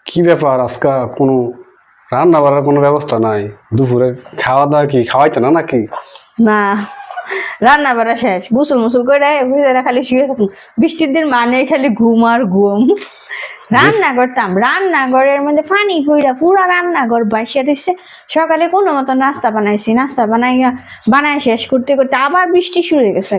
কি ব্যাপার আজকে কোনো রান্না বাড়ার কোনো ব্যবস্থা নাই? দুপুরে খাওয়া দাওয়া কি খাওয়াইতে না নাকি? না, রান্না বাড়া শেষ, গোসল মুসল করে খালি শুয়ে থাকুন। বৃষ্টির দিন মানে খালি ঘুম আর ঘুম। রান্না করতাম, রান্নাঘরের মধ্যে পানি পইরা পুরা রান্নাঘর বাসিয়া দিচ্ছে। সকালে কোনো মতো নাস্তা বানাইছি, নাস্তা বানাই শেষ করতে করতে আবার বৃষ্টি শুরু হয়ে গেছে।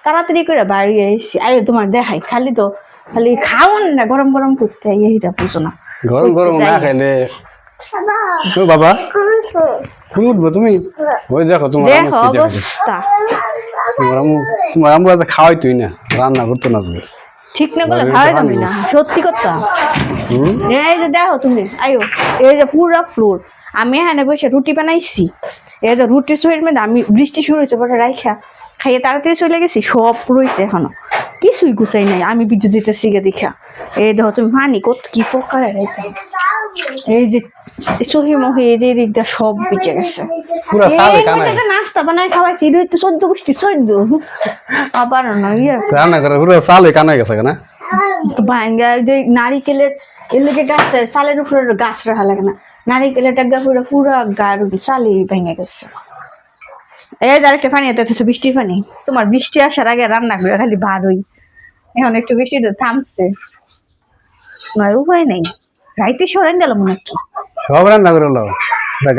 তাড়াতাড়ি করে বাড়ি এসেছি। আরে তোমার দেখাই খালি খাওয়ান না, গরম গরম করতে এইটা বুঝো না। গরম গরম না খাইলে বাবা উঠবো তুমি? ওই দেখো তোমার দেখো অবস্থা, তোমার আম্মু আজ খাওয়াই তুই না, রান্না করতো না আজকে। ঠিক না করে খাওয়াই তুমি না, সত্যি কথা। এই যে দেখো তুমি, আয়ো এই যে পুরা ফ্লোর আমি এখানে বসে রুটি বানাইছি। এই যে রুটির শরীর মধ্যে আমি বৃষ্টি শুরু হয়েছে পরে রাইখা খাইয়ে তাড়াতাড়ি চলে গেছি, সব রয়েছে এখনো কিছুই গুছাই নাই। আমি বিদ্যুৎ দিতেছি গে দেখা। এই দেখো তুমি পানি কত কি প্রকার রাইখা, এই যে সহি মহি এই যে দিকটা সব বেঁচে গেছে। নাস্তা বানায় খাওয়াইছি, এটা হচ্ছে 14 গোষ্ঠী 14 আবার না রান্না করে পুরো চালে কানা গেছে না ভাঙ্গা। যে নারিকেলের এর লেগে গাছের চালের উপরে গাছ রাখা লাগে না, নারিকেলের টাকা পুরো পুরো গাড় চালি ভেঙে গেছে। এই যে আরেকটা পানি এতেছে, বৃষ্টির পানি। তোমার বৃষ্টি আসার আগে রান্না করে খালি ভার হই, এখন একটু বৃষ্টি থামছে, আমার উপায় নেই। রাইতে সরেন দিলাম নাকি সব রান্না করে লো।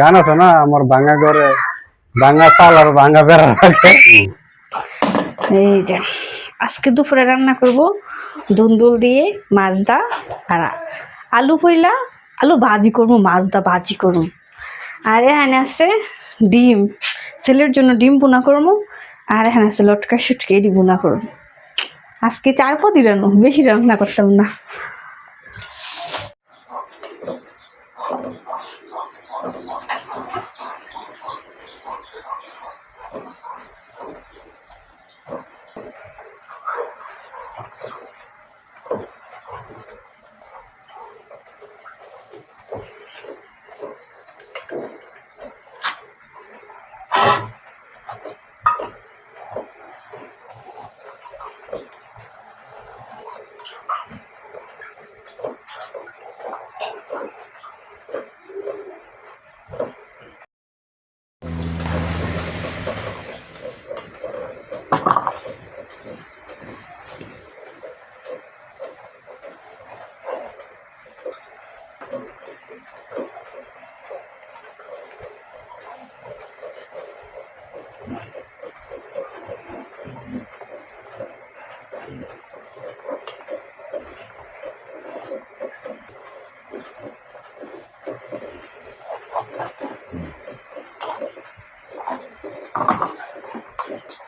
গান আছে না, আমার ভাঙা ঘরে ভাঙা চাল আর ভাঙা বেড়া। এই যে আজকে দুপুরে রান্না করব দুন্দুল দিয়ে মাছ দা আর আলু পইলা, আলু ভাজি করবো, মাছ দা ভাজি করবো। আর এখানে আছে ডিম, ছেলের জন্য ডিম বোনা করবো। আর এখানে আছে লটকা শুটকে এটি বোনা করবো। আজকে 4 পদই রান্না, বেশি রান্না করতাম না।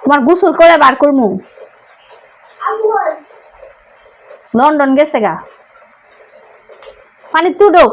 তোমার গোসল করে বার করমু, লন্ডন গেছে গা, পানি তুডো।